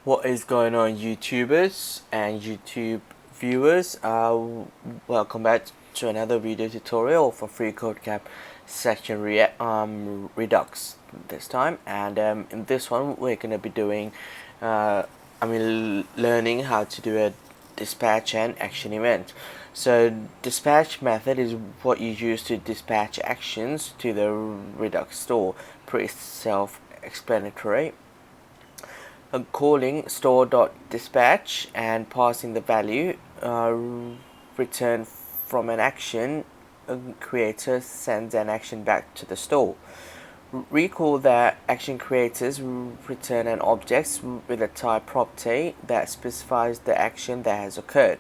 What is going on, YouTubers and YouTube viewers? Welcome back to another video tutorial for free code cap section Redux this time. And in this one we're going to be doing learning how to do a dispatch and action event. So dispatch method is what you use to dispatch actions to the Redux store. Pretty self-explanatory. Calling store.dispatch and passing the value return from an action creator sends an action back to the store. Recall that action creators return an object with a type property that specifies the action that has occurred.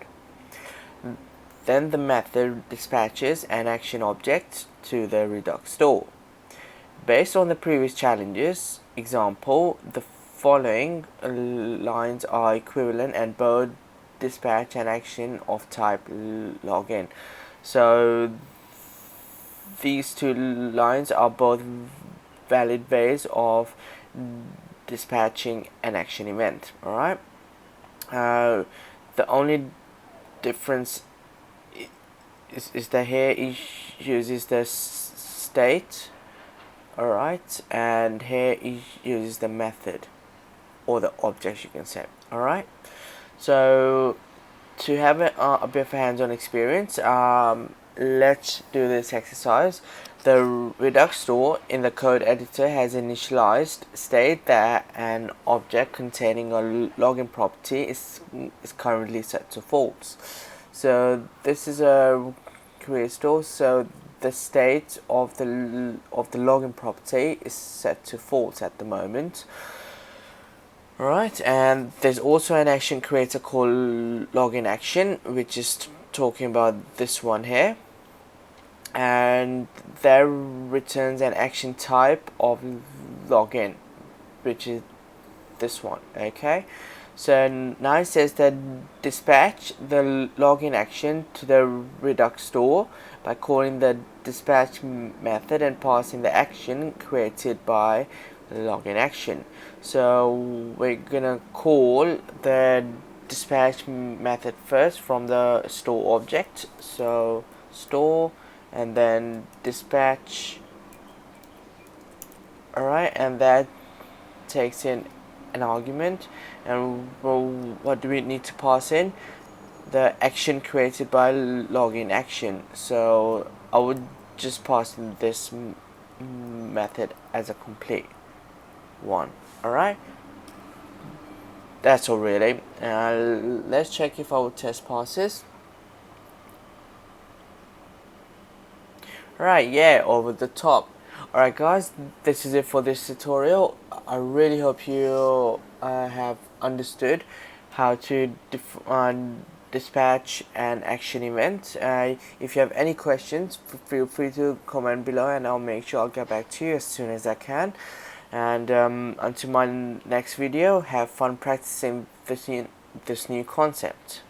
Then the method dispatches an action object to the Redux store. Based on the previous challenges example, the following lines are equivalent and both dispatch an action of type login. So these two lines are both valid ways of dispatching an action event. Alright, the only difference is that here it uses the state, alright, and here it uses the method or the object, you can say. Alright, so to have a bit of a hands-on experience, let's do this exercise. The Redux store in the code editor has initialized state that an object containing a login property is currently set to false. So this is a create store, so the state of the login property is set to false at the moment. Alright, and there's also an action creator called login action, which is talking about this one here, and that returns an action type of login, which is this one. Okay, so now it says that dispatch the login action to the Redux store by calling the dispatch method and passing the action created by login action. So we're gonna call the dispatch method first from the store object, so store and then dispatch. Alright, and that takes in an argument, and what do we need to pass in? The action created by login action. So I would just pass in this method as a complete one. Alright, that's all really. Let's check if our test passes. Alright, yeah, over the top. Alright guys, this is it for this tutorial. I really hope you have understood how to dispatch an action event. If you have any questions, feel free to comment below and I'll make sure I'll get back to you as soon as I can. And until my next video, have fun practicing this new concept.